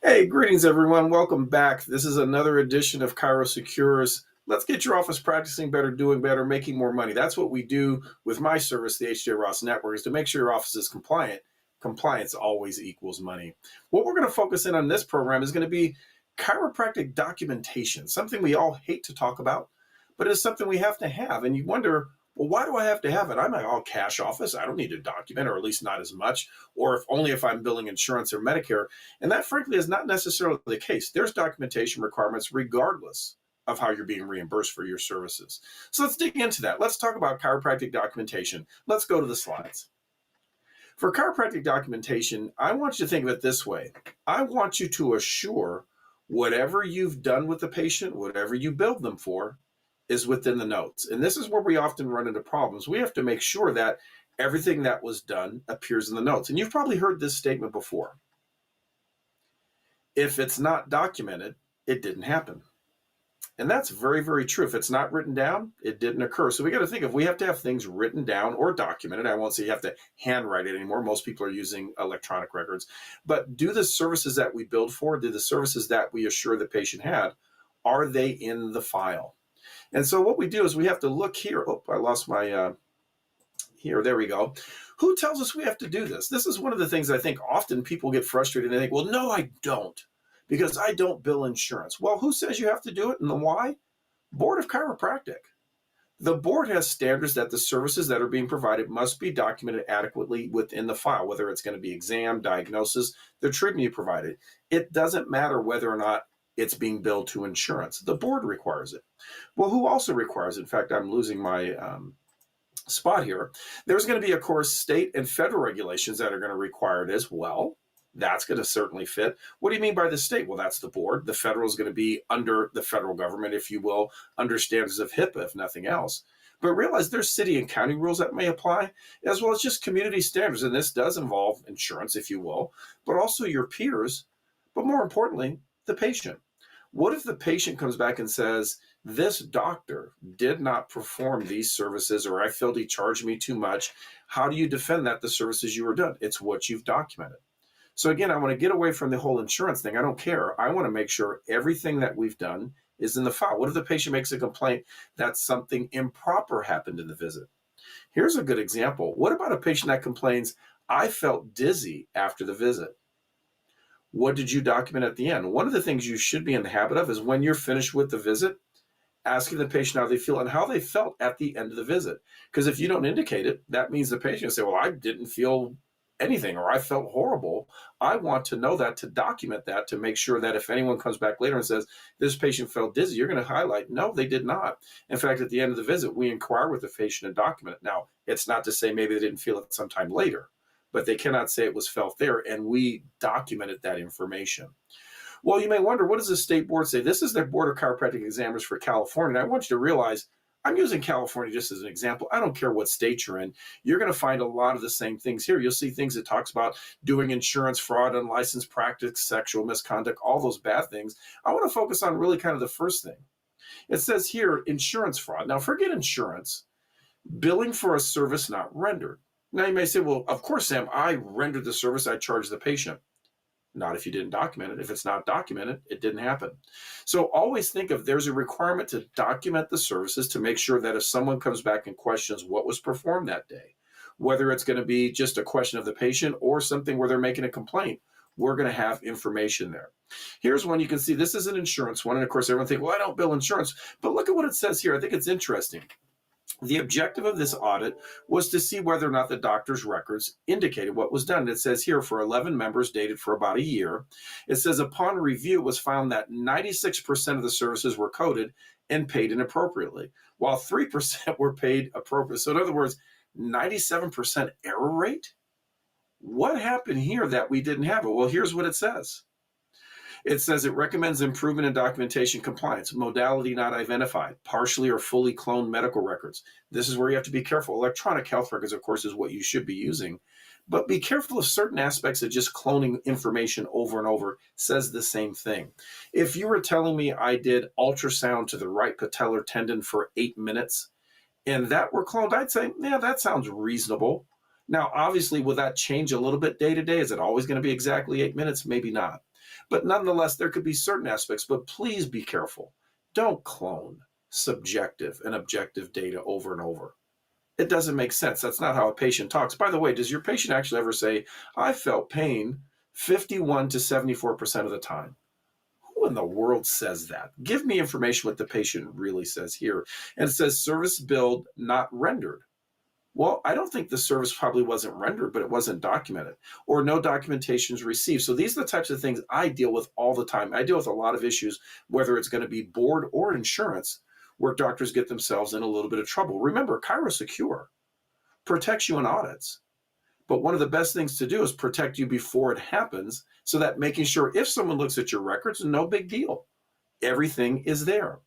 Hey, greetings everyone. Welcome back. This is another edition of Cairo Secures. Let's get your office practicing better, doing better, making more money. That's what we do with my service, the HJ Ross Network, is to make sure your office is compliant. Compliance always equals money. What we're going to focus in on this program is going to be chiropractic documentation, something we all hate to talk about, but it's something we have to have. And you wonder, well, why do I have to have it? I'm an all cash office. I don't need to document, or at least not as much, or if only if I'm billing insurance or Medicare. And that, frankly, is not necessarily the case. There's documentation requirements regardless of how you're being reimbursed for your services. So let's dig into that. Let's talk about chiropractic documentation. Let's go to the slides. For chiropractic documentation, I want you to think of it this way. I want you to assure whatever you've done with the patient, whatever you billed them for, is within the notes. And this is where we often run into problems. We have to make sure that everything that was done appears in the notes. And you've probably heard this statement before. If it's not documented, it didn't happen. And that's very, very true. If it's not written down, it didn't occur. So we got to think, if we have to have things written down or documented, I won't say you have to handwrite it anymore. Most people are using electronic records. But do the services that we billed for, do the services that we assure the patient had, are they in the file? And so what we do is we have to look here. Oh, I lost my, here, there we go. Who tells us we have to do this? This is one of the things I think often people get frustrated and they think, well, no, I don't, because I don't bill insurance. Well, who says you have to do it and the why? Board of Chiropractic. The board has standards that the services that are being provided must be documented adequately within the file, whether it's going to be exam, diagnosis, the treatment you provided. It doesn't matter whether or not it's being billed to insurance. The board requires it. Well, who also requires it? In fact, I'm losing my spot here. There's going to be, of course, state and federal regulations that are going to require it as well. That's going to certainly fit. What do you mean by the state? Well, that's the board. The federal is going to be under the federal government, if you will, under standards of HIPAA, if nothing else. But realize there's city and county rules that may apply, as well as just community standards. And this does involve insurance, if you will, but also your peers, but more importantly, the patient. What if the patient comes back and says, this doctor did not perform these services, or I felt he charged me too much? How do you defend that the services you were done? It's what you've documented. So again, I want to get away from the whole insurance thing. I don't care. I want to make sure everything that we've done is in the file. What if the patient makes a complaint that something improper happened in the visit? Here's a good example. What about a patient that complains, I felt dizzy after the visit? What did you document at the end? One of the things you should be in the habit of is when you're finished with the visit, asking the patient how they feel and how they felt at the end of the visit. Because if you don't indicate it, that means the patient will say, well, I didn't feel anything, or I felt horrible. I want to know that, to document that, to make sure that if anyone comes back later and says, this patient felt dizzy, you're going to highlight, no, they did not. In fact, at the end of the visit, we inquire with the patient and document it. Now, it's not to say maybe they didn't feel it sometime later, but they cannot say it was felt there, and we documented that information. Well, you may wonder, what does the state board say? This is the Board of Chiropractic Examiners for California. And I want you to realize, I'm using California just as an example. I don't care what state you're in. You're going to find a lot of the same things here. You'll see things that talks about doing insurance fraud, unlicensed practice, sexual misconduct, all those bad things. I want to focus on really kind of the first thing. It says here, insurance fraud. Now, forget insurance. Billing for a service not rendered. Now, you may say, well, of course, Sam, I rendered the service, I charged the patient. Not if you didn't document it. If it's not documented, it didn't happen. So always think of, there's a requirement to document the services to make sure that if someone comes back and questions what was performed that day, whether it's going to be just a question of the patient or something where they're making a complaint, we're going to have information there. Here's one you can see. This is an insurance one. And of course, everyone thinks, well, I don't bill insurance. But look at what it says here. I think it's interesting. The objective of this audit was to see whether or not the doctor's records indicated what was done. It says here, for 11 members dated for about a year, it says upon review, it was found that 96% of the services were coded and paid inappropriately, while 3% were paid appropriately. So in other words, 97% error rate? What happened here that we didn't have it? Well, here's what it says. It says it recommends improvement in documentation compliance, modality not identified, partially or fully cloned medical records. This is where you have to be careful. Electronic health records, of course, is what you should be using, but be careful of certain aspects of just cloning information over and over. Says the same thing. If you were telling me I did ultrasound to the right patellar tendon for 8 minutes and that were cloned, I'd say, yeah, that sounds reasonable. Now, obviously, will that change a little bit day to day? Is it always going to be exactly 8 minutes? Maybe not. But nonetheless, there could be certain aspects, but please be careful. Don't clone subjective and objective data over and over. It doesn't make sense. That's not how a patient talks. By the way, does your patient actually ever say, I felt pain 51 to 74% of the time? Who in the world says that? Give me information what the patient really says here. And it says service billed, not rendered. Well, I don't think the service probably wasn't rendered, but it wasn't documented, or no documentation is received. So these are the types of things I deal with all the time. I deal with a lot of issues, whether it's going to be board or insurance, where doctors get themselves in a little bit of trouble. Remember, ChiroSecure protects you in audits. But one of the best things to do is protect you before it happens, so that making sure if someone looks at your records, no big deal. Everything is there.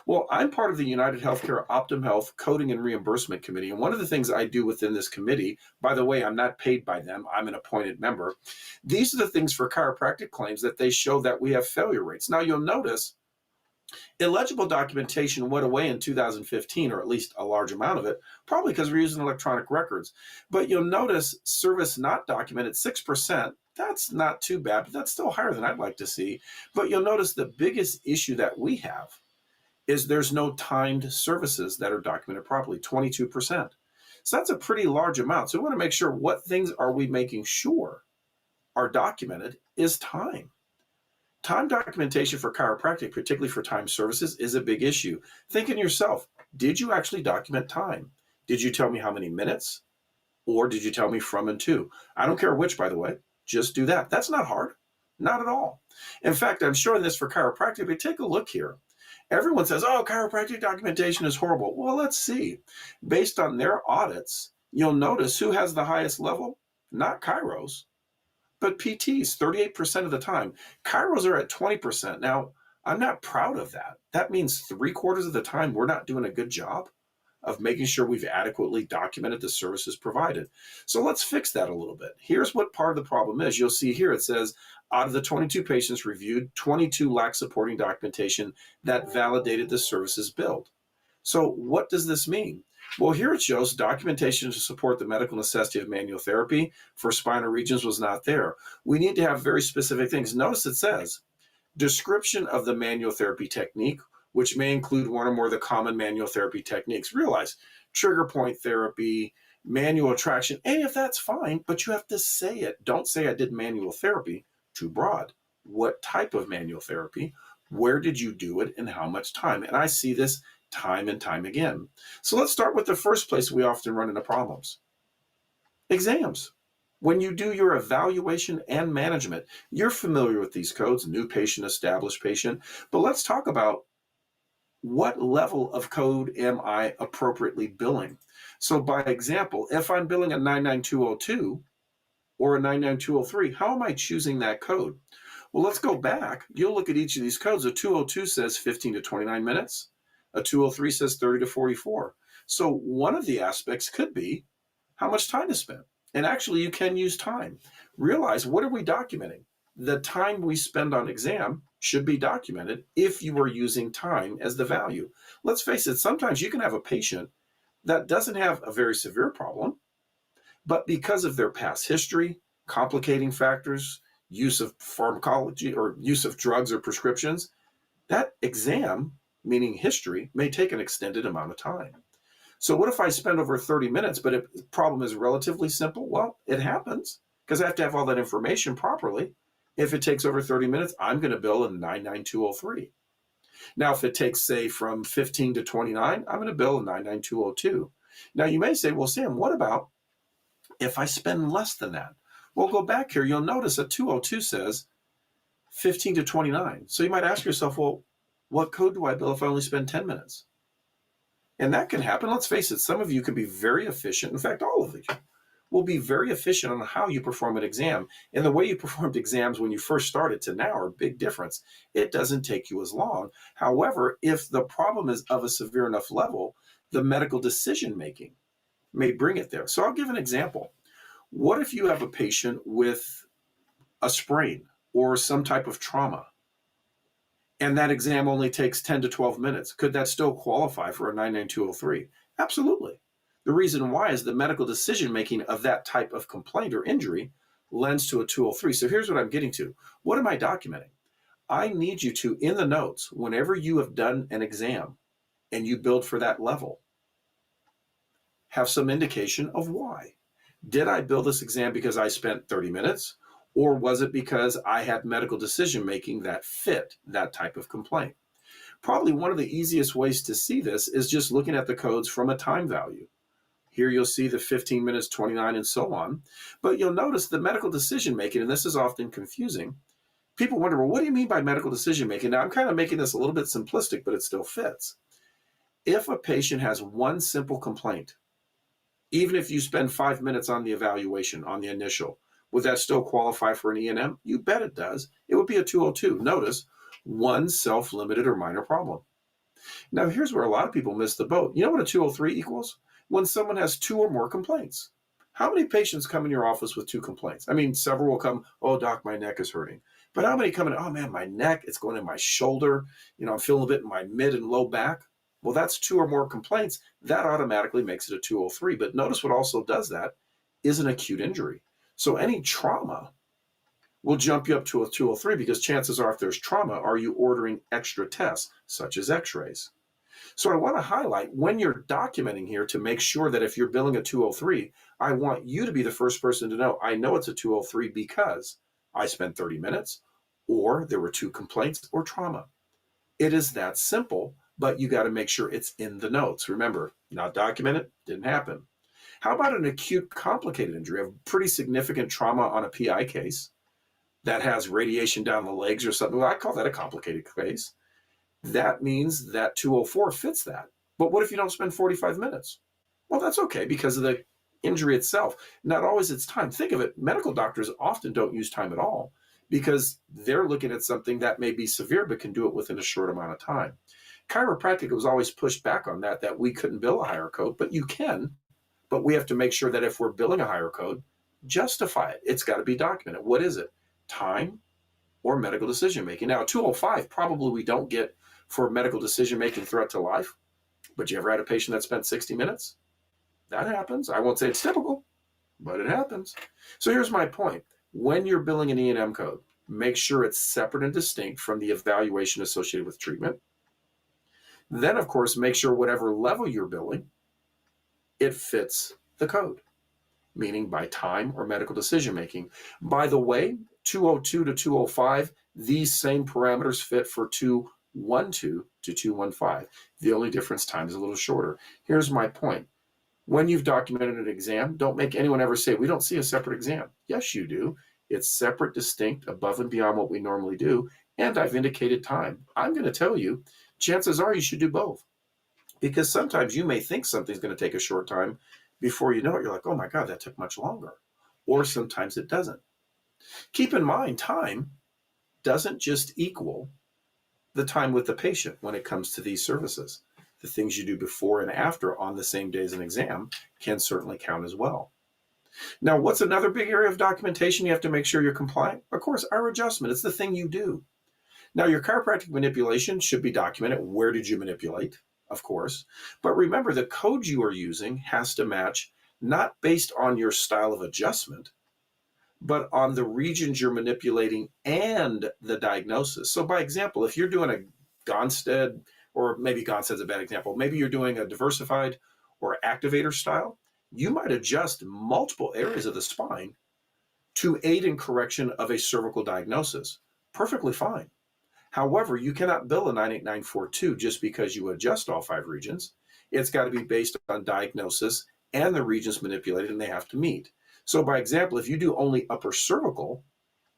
Well, I'm part of the United Healthcare Optum Health Coding and Reimbursement Committee. And one of the things I do within this committee, by the way, I'm not paid by them, I'm an appointed member. These are the things for chiropractic claims that they show that we have failure rates. Now, you'll notice illegible documentation went away in 2015, or at least a large amount of it, probably because we're using electronic records. But you'll notice service not documented, 6%. That's not too bad, but that's still higher than I'd like to see. But you'll notice the biggest issue that we have is there's no timed services that are documented properly, 22%. So that's a pretty large amount. So we want to make sure what things are we making sure are documented is time. Time documentation for chiropractic, particularly for time services, is a big issue. Think in yourself, did you actually document time? Did you tell me how many minutes? Or did you tell me from and to? I don't care which, by the way, just do that. That's not hard, not at all. In fact, I'm showing this for chiropractic, but take a look here. Everyone says, oh, chiropractic documentation is horrible. Well, let's see. Based on their audits, you'll notice who has the highest level? Not chiros, but PTs, 38% of the time. Chiros are at 20%. Now, I'm not proud of that. That means 3/4 of the time we're not doing a good job of making sure we've adequately documented the services provided. So let's fix that a little bit. Here's what part of the problem is. You'll see here it says, out of the 22 patients reviewed, 22 lack supporting documentation that validated the services billed. So what does this mean? Well, here it shows documentation to support the medical necessity of manual therapy for spinal regions was not there. We need to have very specific things. Notice it says, description of the manual therapy technique, which may include one or more of the common manual therapy techniques. Realize trigger point therapy, manual traction, any of that's fine, but you have to say it. Don't say I did manual therapy, too broad. What type of manual therapy? Where did you do it and how much time? And I see this time and time again. So let's start with the first place we often run into problems. Exams. When you do your evaluation and management, you're familiar with these codes, new patient, established patient, but let's talk about what level of code am I appropriately billing? So by example, if I'm billing a 99202 or a 99203, how am I choosing that code? Well, let's go back. You'll look at each of these codes. A 202 says 15 to 29 minutes. A 203 says 30 to 44. So one of the aspects could be how much time is spent. And actually, you can use time. Realize, what are we documenting? The time we spend on exam should be documented if you are using time as the value. Let's face it, sometimes you can have a patient that doesn't have a very severe problem, but because of their past history, complicating factors, use of pharmacology or use of drugs or prescriptions, that exam, meaning history, may take an extended amount of time. So what if I spend over 30 minutes, but if the problem is relatively simple? Well, it happens because I have to have all that information properly. If it takes over 30 minutes, I'm going to bill in 99203. Now, if it takes, say, from 15 to 29, I'm going to bill in 99202. Now, you may say, well, Sam, what about if I spend less than that? Well, go back here. You'll notice a 202 says 15 to 29. So you might ask yourself, well, what code do I bill if I only spend 10 minutes? And that can happen. Let's face it, some of you can be very efficient. In fact, all of you will be very efficient on how you perform an exam. And the way you performed exams when you first started to now are a big difference. It doesn't take you as long. However, if the problem is of a severe enough level, the medical decision making may bring it there. So I'll give an example. What if you have a patient with a sprain or some type of trauma, and that exam only takes 10 to 12 minutes? Could that still qualify for a 99203? Absolutely. The reason why is the medical decision-making of that type of complaint or injury lends to a 203. So here's what I'm getting to. What am I documenting? I need you to, in the notes, whenever you have done an exam and you build for that level, have some indication of why. Did I build this exam because I spent 30 minutes? Or was it because I had medical decision making that fit that type of complaint? Probably one of the easiest ways to see this is just looking at the codes from a time value. Here you'll see the 15 minutes, 29, and so on. But you'll notice the medical decision making, and this is often confusing. People wonder, well, what do you mean by medical decision making? Now, I'm kind of making this a little bit simplistic, but it still fits. If a patient has one simple complaint, even if you spend 5 minutes on the evaluation, on the initial, would that still qualify for an E&M? You bet it does. It would be a 202. Notice, one self-limited or minor problem. Now, here's where a lot of people miss the boat. You know what a 203 equals? When someone has 2 or more complaints. How many patients come in your office with 2 complaints? I mean, several will come, oh, doc, my neck is hurting. But how many come in, oh, man, my neck, it's going in my shoulder. I'm feeling a bit in my mid and low back. Well, that's 2 or more complaints. That automatically makes it a 203. But notice what also does that is an acute injury. So any trauma will jump you up to a 203 because chances are if there's trauma, are you ordering extra tests, such as x-rays? So I want to highlight when you're documenting here to make sure that if you're billing a 203, I want you to be the first person to know, I know it's a 203 because I spent 30 minutes or there were 2 complaints or trauma. It is that simple, but you got to make sure it's in the notes. Remember, not documented, didn't happen. How about an acute complicated injury, a pretty significant trauma on a PI case that has radiation down the legs or something? Well, I call that a complicated case. That means that 204 fits that. But what if you don't spend 45 minutes? Well, that's okay because of the injury itself. Not always it's time. Think of it, medical doctors often don't use time at all because they're looking at something that may be severe but can do it within a short amount of time. Chiropractic was always pushed back on that we couldn't bill a higher code, but you can. But we have to make sure that if we're billing a higher code, justify it. It's got to be documented. What is it? Time or medical decision making. Now, 205 probably we don't get for medical decision making threat to life, but you ever had a patient that spent 60 minutes? That happens. I won't say it's typical, but it happens. So here's my point. When you're billing an E&M code, make sure it's separate and distinct from the evaluation associated with treatment. Then, of course, make sure whatever level you're billing, it fits the code, meaning by time or medical decision making. By the way, 202 to 205, these same parameters fit for 212 to 215. The only difference, time is a little shorter. Here's my point. When you've documented an exam, don't make anyone ever say, we don't see a separate exam. Yes, you do. It's separate, distinct, above and beyond what we normally do. And I've indicated time. I'm going to tell you, chances are you should do both. Because sometimes you may think something's going to take a short time. Before you know it, you're like, oh my God, that took much longer. Or sometimes it doesn't. Keep in mind, time doesn't just equal the time with the patient when it comes to these services. The things you do before and after on the same day as an exam can certainly count as well. Now, what's another big area of documentation you have to make sure you're compliant? Of course, our adjustment. It's the thing you do. Now, your chiropractic manipulation should be documented. Where did you manipulate? Of course. But remember, the code you are using has to match not based on your style of adjustment, but on the regions you're manipulating and the diagnosis. So by example, if you're doing a Gonstead, or maybe Gonstead's a bad example, maybe you're doing a diversified or activator style, you might adjust multiple areas of the spine to aid in correction of a cervical diagnosis. Perfectly fine. However, you cannot bill a 98942 just because you adjust all 5 regions. It's got to be based on diagnosis and the regions manipulated, and they have to meet. So by example, if you do only upper cervical,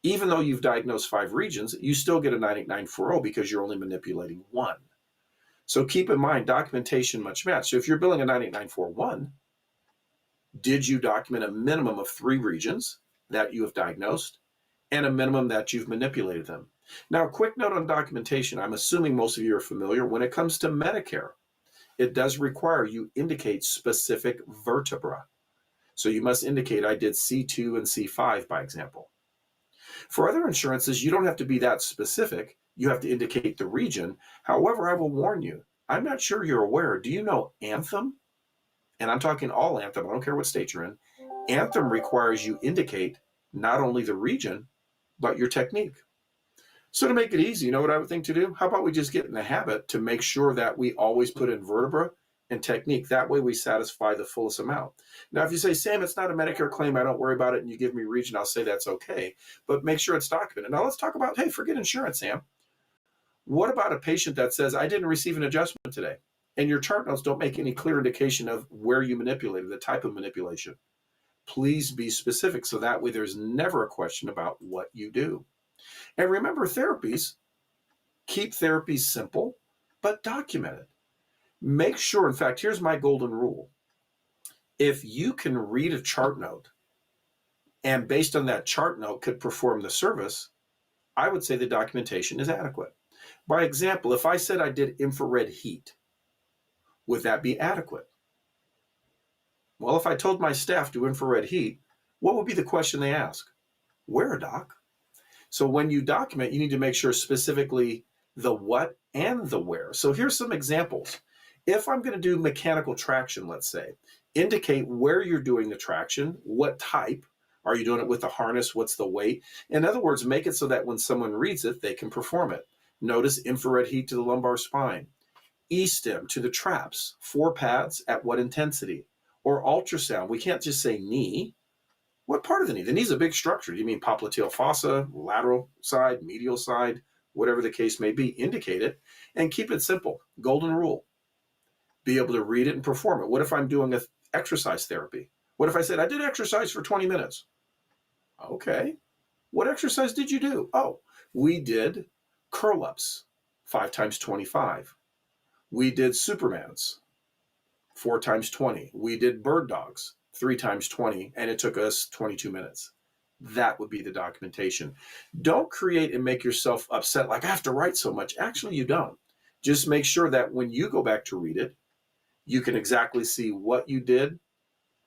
even though you've diagnosed 5 regions, you still get a 98940 because you're only manipulating 1. So keep in mind, documentation must match. So if you're billing a 98941, did you document a minimum of 3 regions that you have diagnosed and a minimum that you've manipulated them? Now, a quick note on documentation. I'm assuming most of you are familiar. When it comes to Medicare, it does require you indicate specific vertebra. So you must indicate I did C2 and C5, by example. For other insurances, you don't have to be that specific. You have to indicate the region. However, I will warn you, I'm not sure you're aware. Do you know Anthem? And I'm talking all Anthem. I don't care what state you're in. Anthem requires you indicate not only the region, but your technique. So to make it easy, you know what I would think to do? How about we just get in the habit to make sure that we always put in vertebra and technique. That way we satisfy the fullest amount. Now, if you say, Sam, it's not a Medicare claim, I don't worry about it, and you give me region, I'll say that's okay. But make sure it's documented. Now let's talk about, hey, forget insurance, Sam. What about a patient that says, I didn't receive an adjustment today? And your chart notes don't make any clear indication of where you manipulated, the type of manipulation. Please be specific so that way there's never a question about what you do. And remember, keep therapies simple, but documented. Make sure, in fact, here's my golden rule. If you can read a chart note and based on that chart note could perform the service, I would say the documentation is adequate. By example, if I said I did infrared heat, would that be adequate? Well, if I told my staff to do infrared heat, what would be the question they ask? Where, doc? So when you document, you need to make sure specifically the what and the where. So here's some examples. If I'm going to do mechanical traction, let's say, indicate where you're doing the traction, what type. Are you doing it with the harness? What's the weight? In other words, make it so that when someone reads it, they can perform it. Notice infrared heat to the lumbar spine, E-stim to the traps, 4 pads at what intensity, or ultrasound. We can't just say knee. What part of the knee? The knee's a big structure. Do you mean popliteal fossa, lateral side, medial side, whatever the case may be? Indicate it and keep it simple. Golden rule. Be able to read it and perform it. What if I'm doing exercise therapy? What if I said, I did exercise for 20 minutes? Okay. What exercise did you do? Oh, we did curl-ups, 5 times 25. We did Supermans, 4 times 20. We did bird dogs, 3 times 20, and it took us 22 minutes. That would be the documentation. Don't create and make yourself upset like I have to write so much. Actually, you don't. Just make sure that when you go back to read it, you can exactly see what you did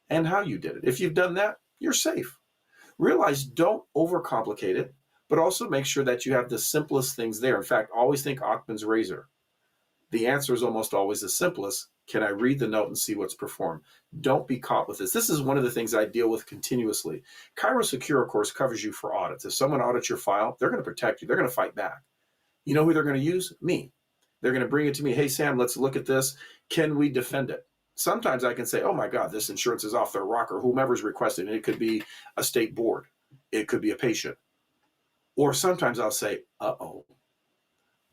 and how you did it. If you've done that, you're safe. Realize don't overcomplicate it, but also make sure that you have the simplest things there. In fact, always think Occam's razor. The answer is almost always the simplest. Can I read the note and see what's performed? Don't be caught with this. This is one of the things I deal with continuously. ChiroSecure, of course, covers you for audits. If someone audits your file, they're going to protect you. They're going to fight back. You know who they're going to use? Me. They're going to bring it to me. Hey, Sam, let's look at this. Can we defend it? Sometimes I can say, oh my God, this insurance is off their rocker, whomever's requesting it. It could be a state board. It could be a patient. Or sometimes I'll say, uh-oh.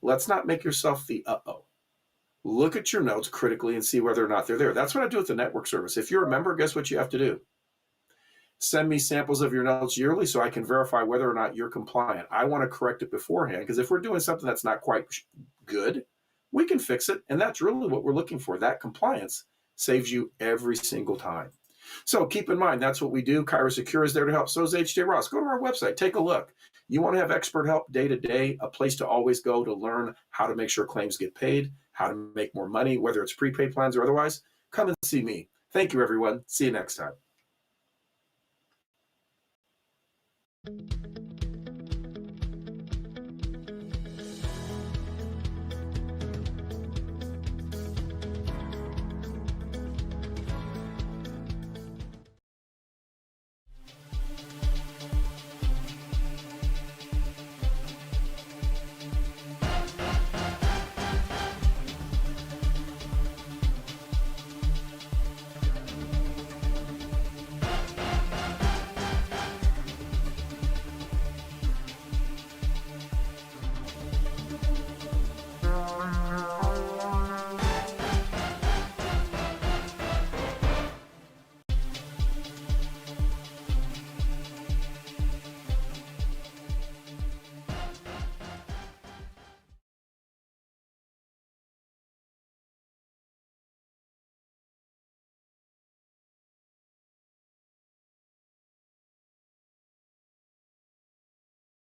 Let's not make yourself the uh-oh. Look at your notes critically and see whether or not they're there. That's what I do with the network service. If you're a member, guess what you have to do? Send me samples of your notes yearly so I can verify whether or not you're compliant. I want to correct it beforehand because if we're doing something that's not quite good, we can fix it. And that's really what we're looking for. That compliance saves you every single time. So keep in mind, that's what we do. ChiroSecure is there to help. So is HJ Ross. Go to our website, take a look. You want to have expert help day to day, a place to always go to learn how to make sure claims get paid, how to make more money, whether it's prepaid plans or otherwise. Come and see me. Thank you, everyone. See you next time.